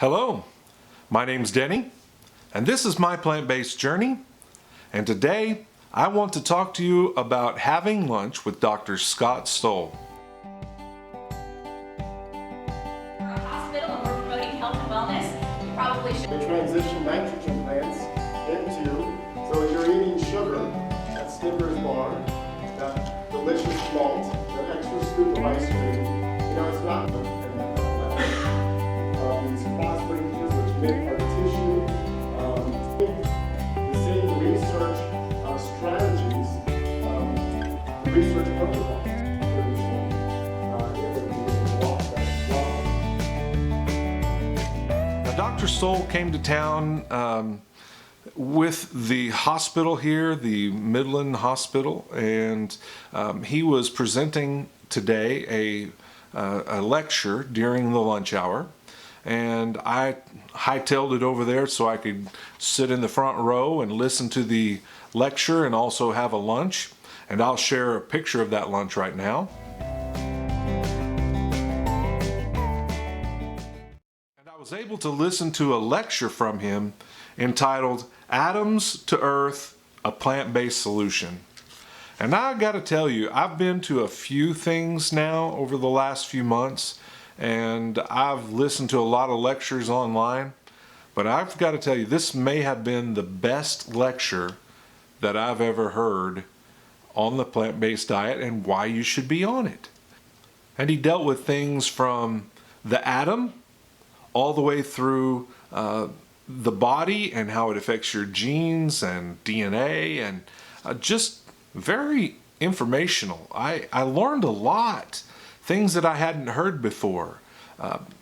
Hello, my name's Denny, and this is my plant-based journey. And today, I want to talk to you about having lunch with Dr. Scott Stoll. We're a hospital and we're promoting health and wellness. You probably should. They transition nitrogen plants into, so as you're eating sugar, that Snickers bar, that delicious malt, that extra scoop of ice cream, it's not these phosphates which make our tissue, the same research strategies, research protocols. Now, Dr. Stoll came to town with the hospital here, the Midland Hospital, and he was presenting today a lecture during the lunch hour. And I hightailed it over there so I could sit in the front row and listen to the lecture and also have a lunch. And I'll share a picture of that lunch right now. And I was able to listen to a lecture from him entitled Atoms to Earth, a Plant-Based Solution. And I got to tell you, I've been to a few things now over the last few months, and I've listened to a lot of lectures online, but I've got to tell you, this may have been the best lecture that I've ever heard on the plant-based diet and why you should be on it. And he dealt with things from the atom all the way through the body and how it affects your genes and DNA, and just very informational. I learned a lot. Things that I hadn't heard before.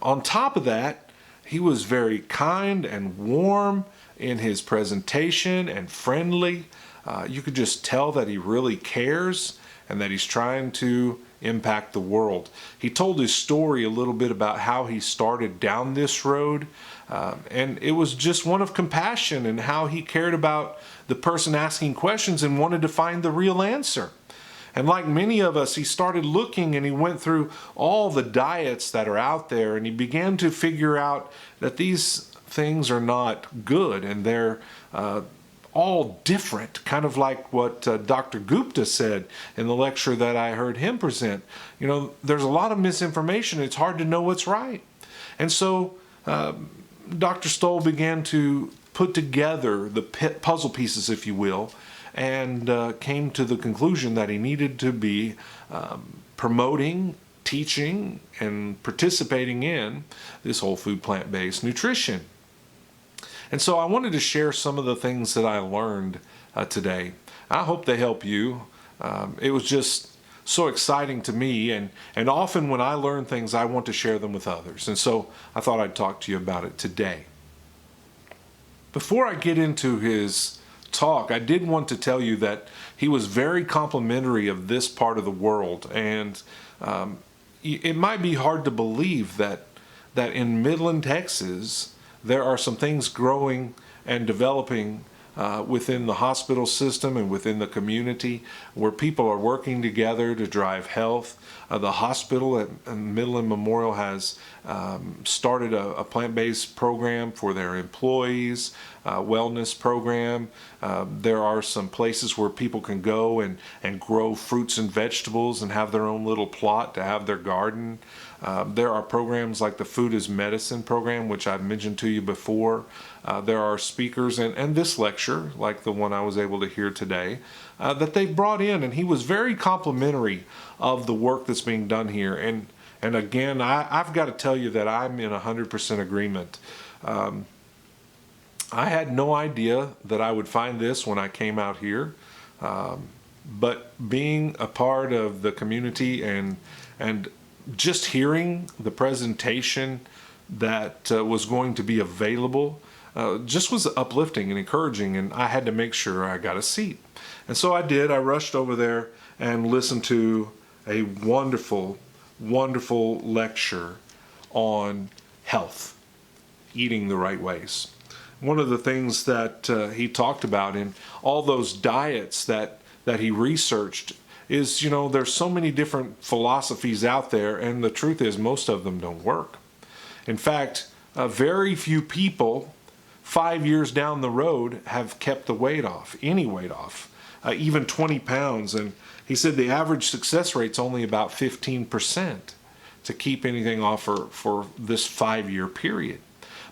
On top of that, he was very kind and warm in his presentation and friendly. You could just tell that he really cares and that he's trying to impact the world. He told his story a little bit about how he started down this road, and it was just one of compassion and how he cared about the person asking questions and wanted to find the real answer. And like many of us, he started looking and he went through all the diets that are out there, and he began to figure out that these things are not good and they're all different, kind of like what Dr. Gupta said in the lecture that I heard him present. There's a lot of misinformation. It's hard to know what's right. And so Dr. Stoll began to put together the puzzle pieces, if you will, and came to the conclusion that he needed to be promoting, teaching, and participating in this whole food plant-based nutrition. And so I wanted to share some of the things that I learned today. I hope they help you. It was just so exciting to me, and often when I learn things, I want to share them with others. And so I thought I'd talk to you about it today. Before I get into his talk, I did want to tell you that he was very complimentary of this part of the world, and it might be hard to believe that in Midland, Texas, there are some things growing and developing within the hospital system and within the community where people are working together to drive health. The hospital at Midland Memorial has started a plant-based program for their employees, wellness program. There are some places where people can go and grow fruits and vegetables and have their own little plot to have their garden. There are programs like the Food is Medicine program, which I've mentioned to you before. There are speakers and this lecture, like the one I was able to hear today, that they've brought in, and he was very complimentary of the work that's being done here. And again, I've got to tell you that I'm in 100% agreement. I had no idea that I would find this when I came out here, but being a part of the community and just hearing the presentation that was going to be available just was uplifting and encouraging, and I had to make sure I got a seat. And so I did. I rushed over there and listened to a wonderful, wonderful lecture on health, eating the right ways. One of the things that he talked about in all those diets that he researched is, there's so many different philosophies out there, and the truth is most of them don't work. In fact, very few people 5 years down the road have kept the weight off, any weight off, even 20 pounds. And he said the average success rate's only about 15% to keep anything off for this 5-year period.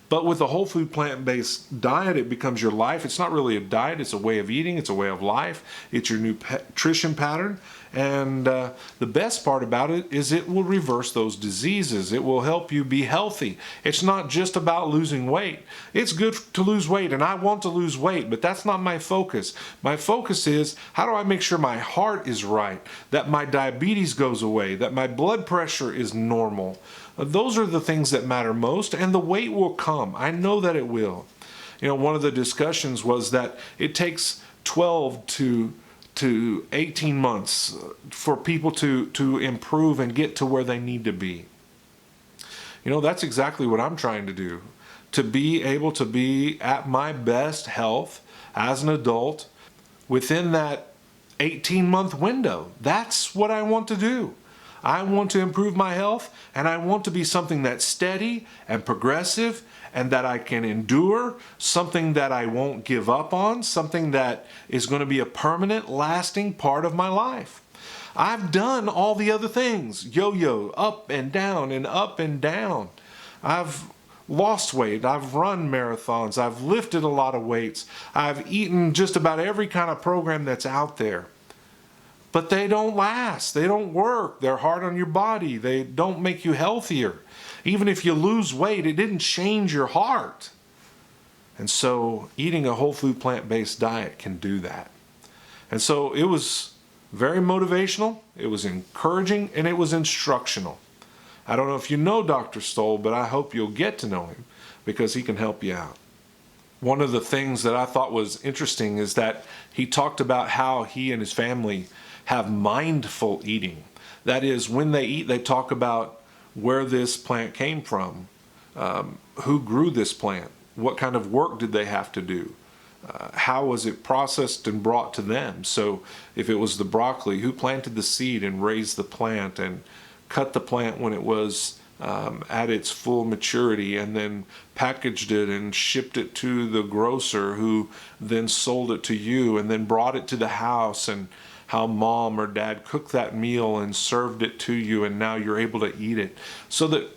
But with a whole food plant-based diet, it becomes your life. It's not really a diet, it's a way of eating, it's a way of life, it's your nutrition pattern. And the best part about it is it will reverse those diseases. It will help you be healthy. It's not just about losing weight. It's good to lose weight, and I want to lose weight, but that's not my focus. My focus is, how do I make sure my heart is right, that my diabetes goes away, that my blood pressure is normal. Those are the things that matter most, and the weight will come. I know that it will. You know, one of the discussions was that it takes 12 to 18 months for people to improve and get to where they need to be. You know, that's exactly what I'm trying to do. To be able to be at my best health as an adult within that 18-month window. That's what I want to do. I want to improve my health, and I want to be something that's steady and progressive and that I can endure, something that I won't give up on, something that is going to be a permanent, lasting part of my life. I've done all the other things, yo-yo, up and down and up and down. I've lost weight, I've run marathons, I've lifted a lot of weights, I've eaten just about every kind of program that's out there. But they don't last, they don't work, they're hard on your body, they don't make you healthier. Even if you lose weight, it didn't change your heart. And so eating a whole food plant-based diet can do that. And so it was very motivational, it was encouraging, and it was instructional. I don't know if you know Dr. Stoll, but I hope you'll get to know him because he can help you out. One of the things that I thought was interesting is that he talked about how he and his family have mindful eating. That is, when they eat, they talk about where this plant came from, who grew this plant, what kind of work did they have to do, how was it processed and brought to them. So if it was the broccoli, who planted the seed and raised the plant and cut the plant when it was at its full maturity and then packaged it and shipped it to the grocer who then sold it to you and then brought it to the house, and how mom or dad cooked that meal and served it to you, and now you're able to eat it, so that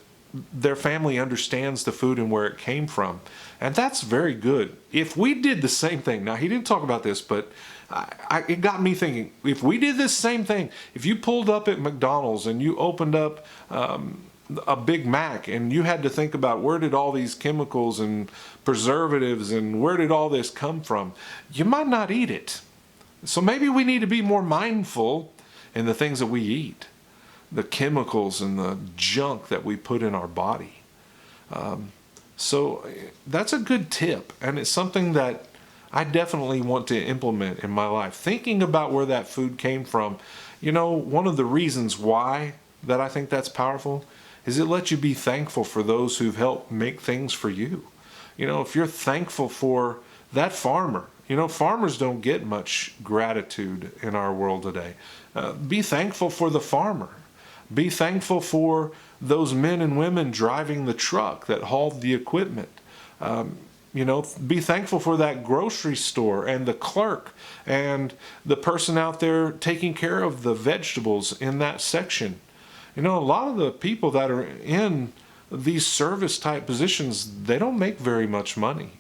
their family understands the food and where it came from. And that's very good. If we did the same thing, now he didn't talk about this, but it got me thinking, if we did this same thing, if you pulled up at McDonald's and you opened up a Big Mac and you had to think about where did all these chemicals and preservatives and where did all this come from, you might not eat it. So maybe we need to be more mindful in the things that we eat, the chemicals and the junk that we put in our body. So that's a good tip, and it's something that I definitely want to implement in my life. Thinking about where that food came from. You know, one of the reasons why that I think that's powerful is it lets you be thankful for those who've helped make things for you. You know, if you're thankful for that farmer, you know, farmers don't get much gratitude in our world today. Be thankful for the farmer. Be thankful for those men and women driving the truck that hauled the equipment. You know, be thankful for that grocery store and the clerk and the person out there taking care of the vegetables in that section. You know, a lot of the people that are in these service type positions, they don't make very much money.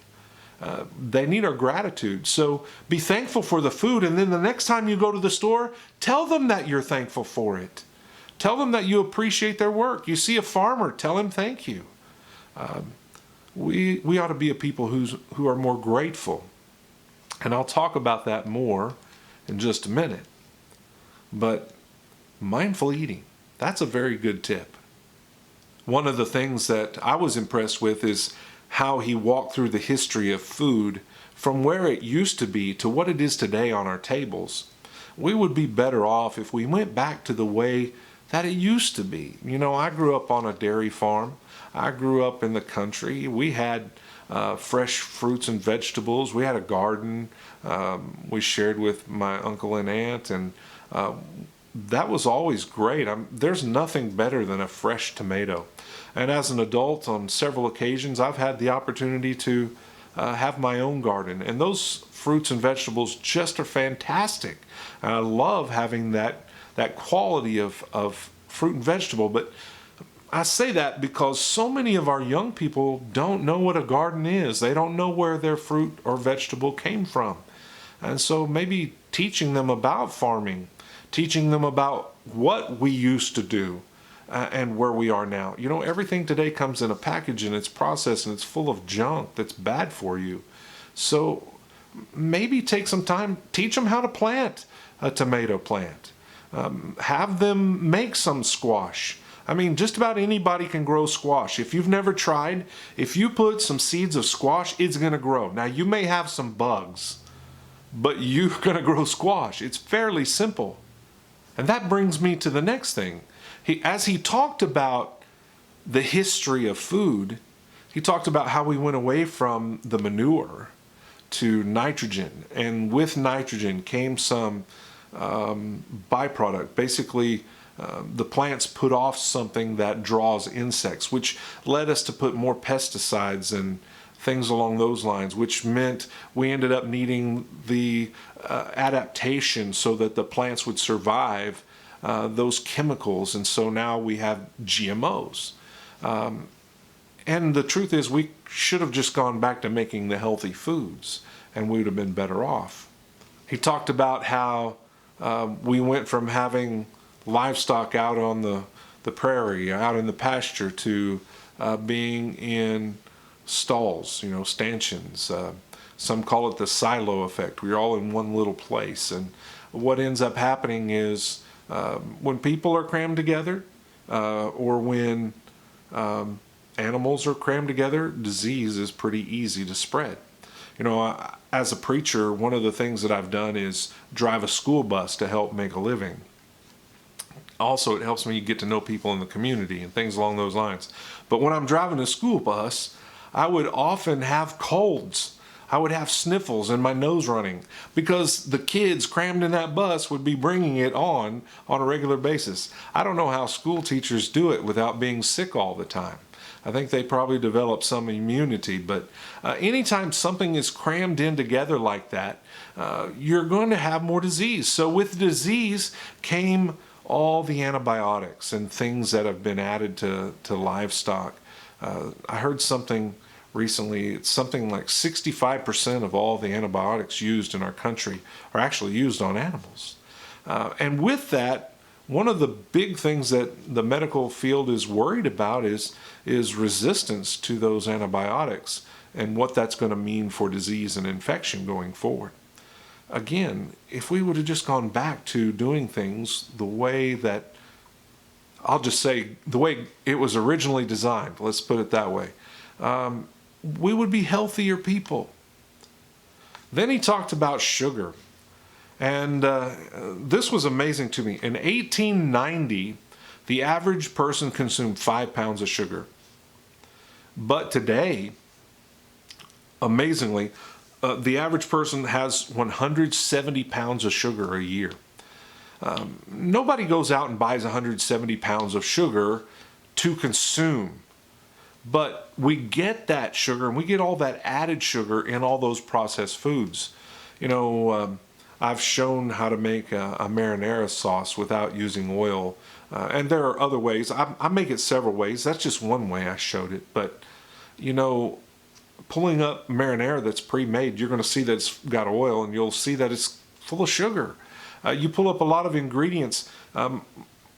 They need our gratitude. So be thankful for the food, and then the next time you go to the store, tell them that you're thankful for it. Tell them that you appreciate their work. You see a farmer, tell him thank you. We ought to be a people who are more grateful. And I'll talk about that more in just a minute. But mindful eating, that's a very good tip. One of the things that I was impressed with is how he walked through the history of food from where it used to be to what it is today on our tables. We would be better off if we went back to the way that it used to be. You know, I grew up on a dairy farm. I grew up in the country. We had fresh fruits and vegetables. We had a garden we shared with my uncle and aunt, and that was always great. There's nothing better than a fresh tomato. And as an adult, on several occasions, I've had the opportunity to have my own garden. And those fruits and vegetables just are fantastic. And I love having that quality of fruit and vegetable. But I say that because so many of our young people don't know what a garden is. They don't know where their fruit or vegetable came from. And so maybe teaching them about farming, teaching them about what we used to do and where we are now. You know, everything today comes in a package and it's processed and it's full of junk that's bad for you. So maybe take some time, teach them how to plant a tomato plant. Have them make some squash. I mean, just about anybody can grow squash. If you've never tried, if you put some seeds of squash, it's going to grow. Now, you may have some bugs, but you're going to grow squash. It's fairly simple. And that brings me to the next thing. As he talked about the history of food, he talked about how we went away from the manure to nitrogen. And with nitrogen came some byproduct. Basically, the plants put off something that draws insects, which led us to put more pesticides and things along those lines, which meant we ended up needing the adaptation so that the plants would survive those chemicals. And so now we have GMOs. And the truth is, we should have just gone back to making the healthy foods and we would have been better off. He talked about how we went from having livestock out on the prairie, out in the pasture, to being in stalls, stanchions. Some call it the silo effect. We're all in one little place. And what ends up happening is when people are crammed together or when animals are crammed together, disease is pretty easy to spread. As a preacher, one of the things that I've done is drive a school bus to help make a living. Also, it helps me get to know people in the community and things along those lines. But when I'm driving a school bus, I would often have colds. I would have sniffles and my nose running because the kids crammed in that bus would be bringing it on a regular basis. I don't know how school teachers do it without being sick all the time. I think they probably develop some immunity, but anytime something is crammed in together like that, you're going to have more disease. So with disease came all the antibiotics and things that have been added to livestock. I heard something recently, it's something like 65% of all the antibiotics used in our country are actually used on animals. And with that, one of the big things that the medical field is worried about is resistance to those antibiotics and what that's going to mean for disease and infection going forward. Again, if we would have just gone back to doing things the way that, I'll just say, the way it was originally designed, let's put it that way, we would be healthier people. Then he talked about sugar. And this was amazing to me. In 1890, the average person consumed 5 pounds of sugar. But today, amazingly, the average person has 170 pounds of sugar a year. Nobody goes out and buys 170 pounds of sugar to consume. But we get that sugar, and we get all that added sugar in all those processed foods. I've shown how to make a marinara sauce without using oil. And there are other ways. I make it several ways. That's just one way I showed it. But, pulling up marinara that's pre-made, you're going to see that it's got oil and you'll see that it's full of sugar. You pull up a lot of ingredients.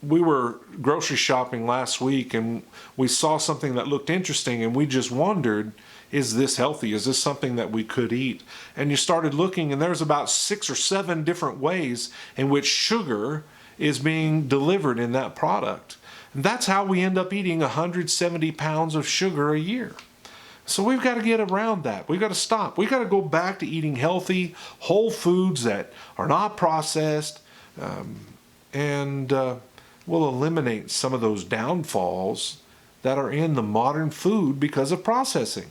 We were grocery shopping last week and we saw something that looked interesting and we just wondered, is this healthy? Is this something that we could eat? And you started looking and there's about 6 or 7 different ways in which sugar is being delivered in that product. And that's how we end up eating 170 pounds of sugar a year. So we've got to get around that. We've got to stop. We've got to go back to eating healthy, whole foods that are not processed, and we'll eliminate some of those downfalls that are in the modern food because of processing.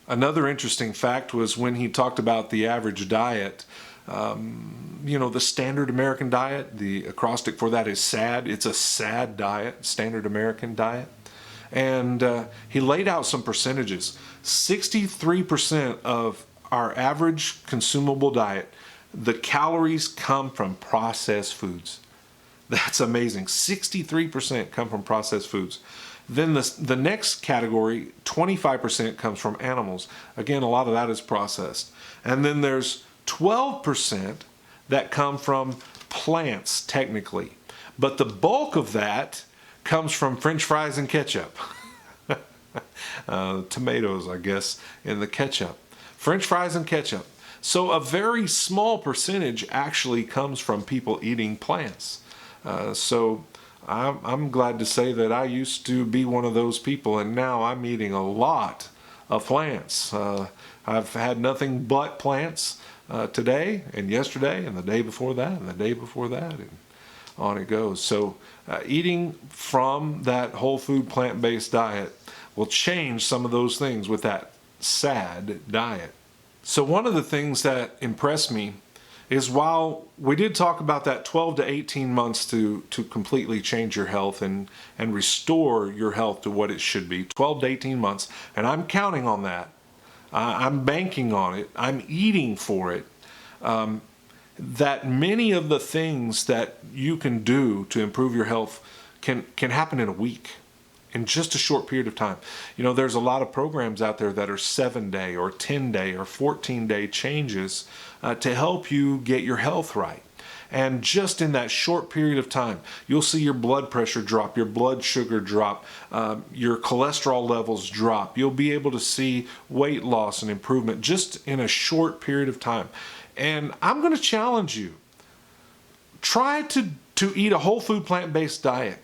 Another interesting fact was when he talked about the average diet, The standard American diet, the acrostic for that is SAD. It's a SAD diet, standard American diet. And he laid out some percentages. 63% of our average consumable diet, the calories come from processed foods. That's amazing. 63% come from processed foods. Then the next category, 25% comes from animals. Again, a lot of that is processed. And then there's 12% that come from plants, technically. But the bulk of that comes from French fries and ketchup. Tomatoes, I guess, in the ketchup. French fries and ketchup. So a very small percentage actually comes from people eating plants. So I'm glad to say that I used to be one of those people, and now I'm eating a lot of plants. I've had nothing but plants today and yesterday and the day before that and the day before that, and on it goes. So eating from that whole food plant-based diet will change some of those things with that SAD diet. So one of the things that impressed me is, while we did talk about that 12 to 18 months to completely change your health and restore your health to what it should be, 12 to 18 months, and I'm counting on that. I'm banking on it. I'm eating for it. That many of the things that you can do to improve your health can happen in a week, in just a short period of time. There's a lot of programs out there that are 7-day or 10-day or 14-day changes to help you get your health right. And just in that short period of time, you'll see your blood pressure drop, your blood sugar drop, your cholesterol levels drop. You'll be able to see weight loss and improvement just in a short period of time. And I'm going to challenge you. Try to eat a whole food plant-based diet.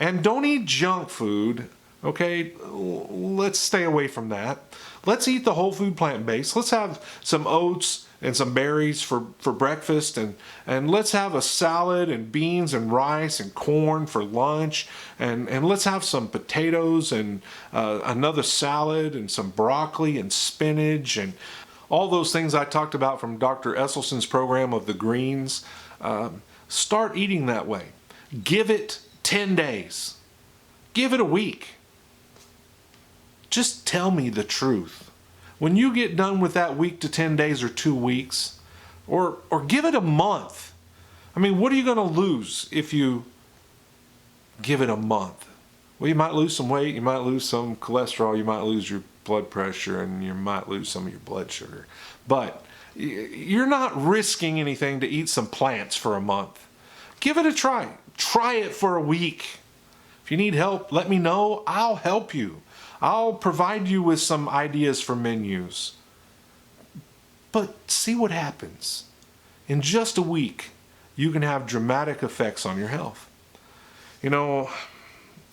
And don't eat junk food, okay? Let's stay away from that. Let's eat the whole food plant-based. Let's have some oats and some berries for breakfast, and let's have a salad and beans and rice and corn for lunch, and let's have some potatoes and another salad and some broccoli and spinach and all those things I talked about from Dr. Esselson's program of the greens. Start eating that way. Give it 10 days. Give it a week. Just tell me the truth. When you get done with that week to 10 days or 2 weeks, or give it a month. I mean, what are you going to lose if you give it a month? Well, you might lose some weight, you might lose some cholesterol, you might lose your blood pressure, and you might lose some of your blood sugar. But you're not risking anything to eat some plants for a month. Give it a try. Try it for a week. If you need help, let me know. I'll help you. I'll provide you with some ideas for menus. But see what happens. In just a week, you can have dramatic effects on your health.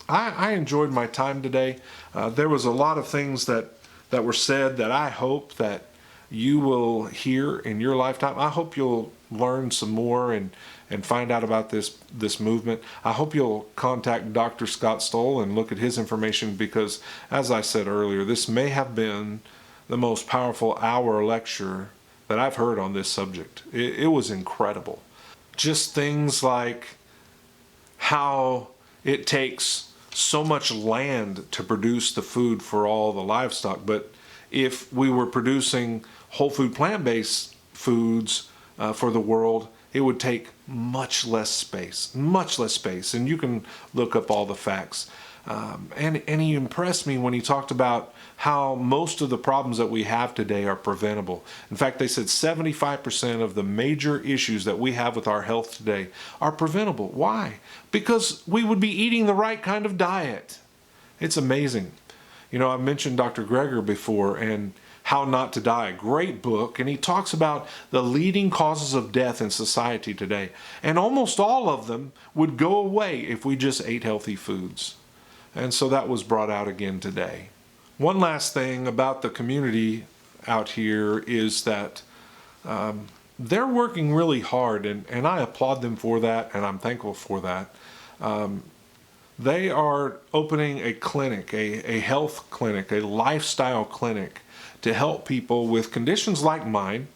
I enjoyed my time today. There was a lot of things that were said that I hope that you will hear in your lifetime. I hope you'll learn some more and find out about this movement. I hope you'll contact Dr. Scott Stoll and look at his information, because, as I said earlier, this may have been the most powerful hour lecture that I've heard on this subject. It was incredible. Just things like how it takes so much land to produce the food for all the livestock, but if we were producing whole food plant-based foods for the world, it would take much less space, and you can look up all the facts. And he impressed me when he talked about how most of the problems that we have today are preventable. In fact, they said 75% of the major issues that we have with our health today are preventable. Why? Because we would be eating the right kind of diet. It's amazing. I've mentioned Dr. Greger before, and How Not to Die, great book, and he talks about the leading causes of death in society today. And almost all of them would go away if we just ate healthy foods. And so that was brought out again today. One last thing about the community out here is that they're working really hard, and I applaud them for that, and I'm thankful for that. They are opening a clinic, a health clinic, a lifestyle clinic, to help people with conditions like mine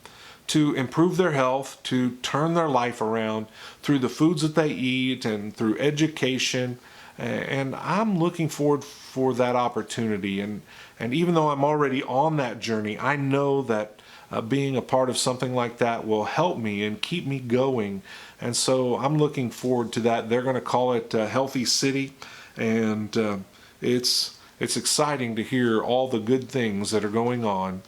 to improve their health, to turn their life around through the foods that they eat and through education. And I'm looking forward for that opportunity. And even though I'm already on that journey, I know that being a part of something like that will help me and keep me going. And so I'm looking forward to that. They're going to call it Healthy City. And it's exciting to hear all the good things that are going on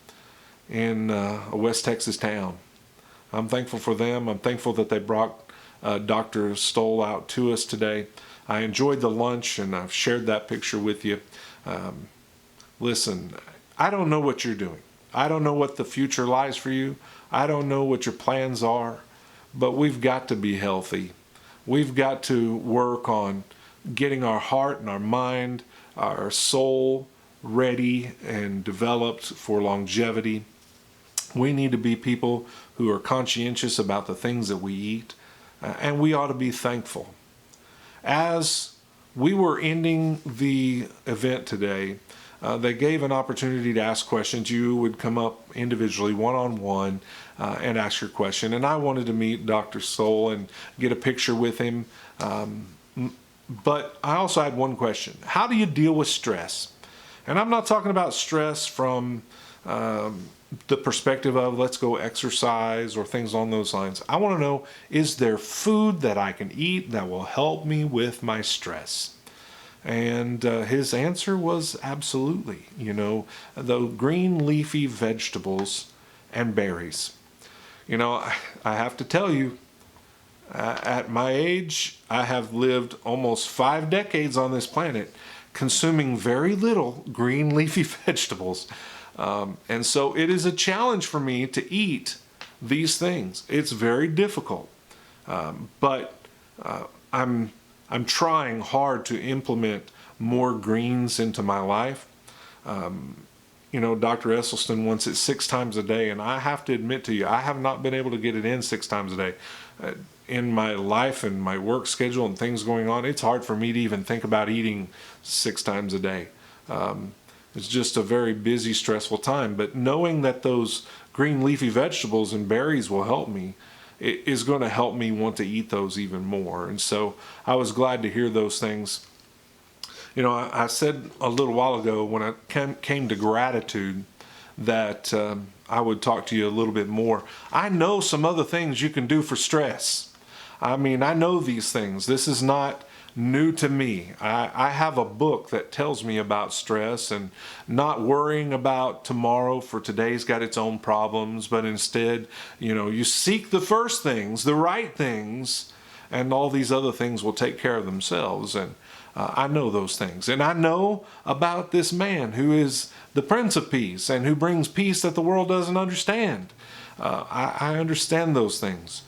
in a West Texas town. I'm thankful for them. I'm thankful that they brought Dr. Stoll out to us today. I enjoyed the lunch, and I've shared that picture with you. Listen, I don't know what you're doing. I don't know what the future lies for you. I don't know what your plans are, but we've got to be healthy. We've got to work on getting our heart and our mind, our soul ready and developed for longevity. We need to be people who are conscientious about the things that we eat, and we ought to be thankful. As we were ending the event today, they gave an opportunity to ask questions. You would come up individually, one-on-one, and ask your question. And I wanted to meet Dr. Stoll and get a picture with him. But I also had one question. How do you deal with stress? And I'm not talking about stress from the perspective of let's go exercise or things along those lines. I want to know, is there food that I can eat that will help me with my stress? And his answer was absolutely. The green leafy vegetables and berries. I have to tell you, at my age, I have lived almost 5 decades on this planet consuming very little green leafy vegetables. And so it is a challenge for me to eat these things. It's very difficult. But I'm trying hard to implement more greens into my life. Dr. Esselstyn wants it 6 times a day, and I have to admit to you, I have not been able to get it in 6 times a day. In my life and my work schedule and things going on, it's hard for me to even think about eating 6 times a day. It's just a very busy, stressful time. But knowing that those green leafy vegetables and berries will help me, it is going to help me want to eat those even more. And so I was glad to hear those things. I said a little while ago when I came to gratitude that I would talk to you a little bit more. I know some other things you can do for stress. I know these things. This is not new to me. I have a book that tells me about stress and not worrying about tomorrow, for today's got its own problems, but instead, you seek the first things, the right things, and all these other things will take care of themselves. And I know those things. And I know about this man who is the Prince of Peace and who brings peace that the world doesn't understand. I understand those things.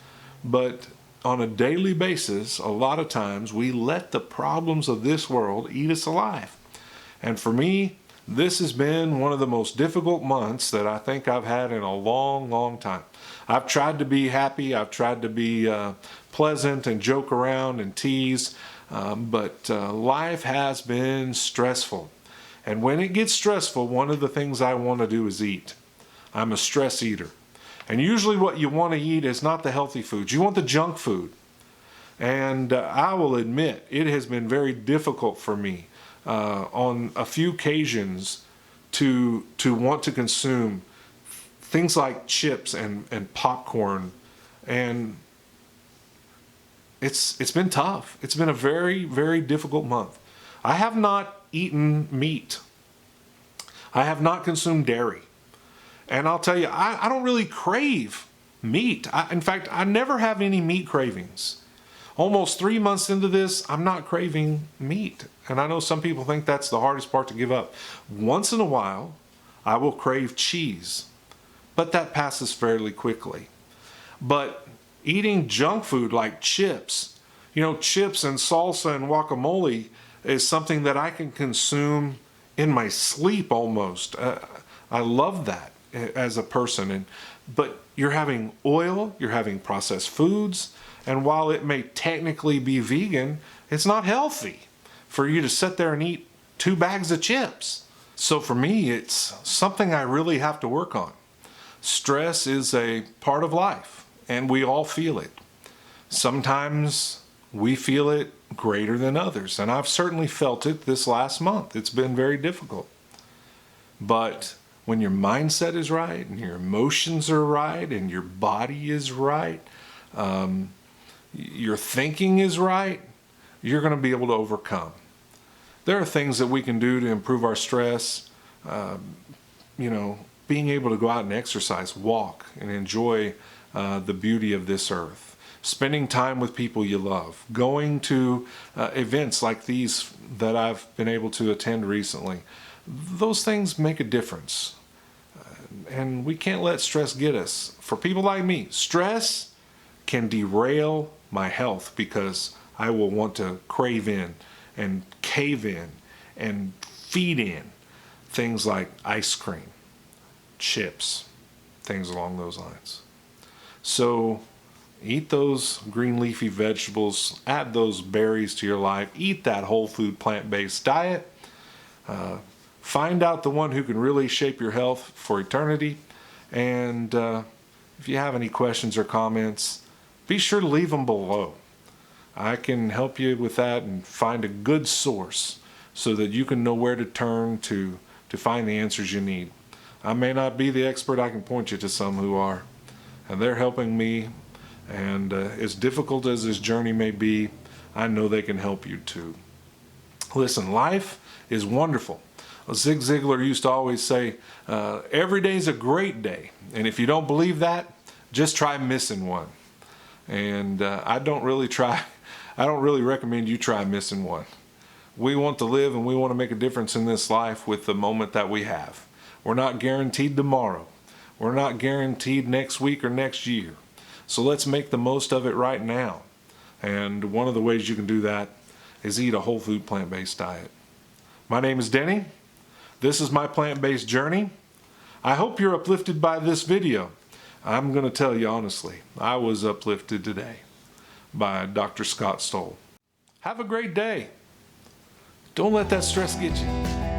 But on a daily basis, a lot of times we let the problems of this world eat us alive. And for me, this has been one of the most difficult months that I think I've had in a long, long time. I've tried to be happy. I've tried to be pleasant and joke around and tease. But life has been stressful. And when it gets stressful, one of the things I want to do is eat. I'm a stress eater. And usually what you want to eat is not the healthy foods. You want the junk food. And I will admit, it has been very difficult for me on a few occasions to want to consume things like chips and popcorn. And it's been tough. It's been a very, very difficult month. I have not eaten meat. I have not consumed dairy. And I'll tell you, I don't really crave meat. In fact, I never have any meat cravings. Almost 3 months into this, I'm not craving meat. And I know some people think that's the hardest part to give up. Once in a while, I will crave cheese. But that passes fairly quickly. But eating junk food like chips, chips and salsa and guacamole is something that I can consume in my sleep almost. I love that as a person. But you're having oil, you're having processed foods, and while it may technically be vegan, it's not healthy for you to sit there and eat 2 bags of chips. So for me, it's something I really have to work on. Stress is a part of life, and we all feel it. Sometimes we feel it greater than others, and I've certainly felt it this last month. It's been very difficult. But when your mindset is right, and your emotions are right, and your body is right, your thinking is right, you're going to be able to overcome. There are things that we can do to improve our stress. Being able to go out and exercise, walk, and enjoy the beauty of this earth. Spending time with people you love. Going to events like these that I've been able to attend recently. Those things make a difference. And we can't let stress get us. For people like me, stress can derail my health because I will want to crave in and cave in and feed in things like ice cream, chips, things along those lines. So eat those green leafy vegetables, add those berries to your life, eat that whole food plant-based diet. Find out the one who can really shape your health for eternity. And if you have any questions or comments, be sure to leave them below. I can help you with that and find a good source so that you can know where to turn to find the answers you need. I may not be the expert. I can point you to some who are, and they're helping me. And as difficult as this journey may be, I know they can help you too. Listen, life is wonderful. Zig Ziglar used to always say, every day's a great day. And if you don't believe that, just try missing one. And I don't really recommend you try missing one. We want to live and we want to make a difference in this life with the moment that we have. We're not guaranteed tomorrow. We're not guaranteed next week or next year. So let's make the most of it right now. And one of the ways you can do that is eat a whole food plant-based diet. My name is Denny. This is my plant-based journey. I hope you're uplifted by this video. I'm going to tell you honestly, I was uplifted today by Dr. Scott Stoll. Have a great day. Don't let that stress get you.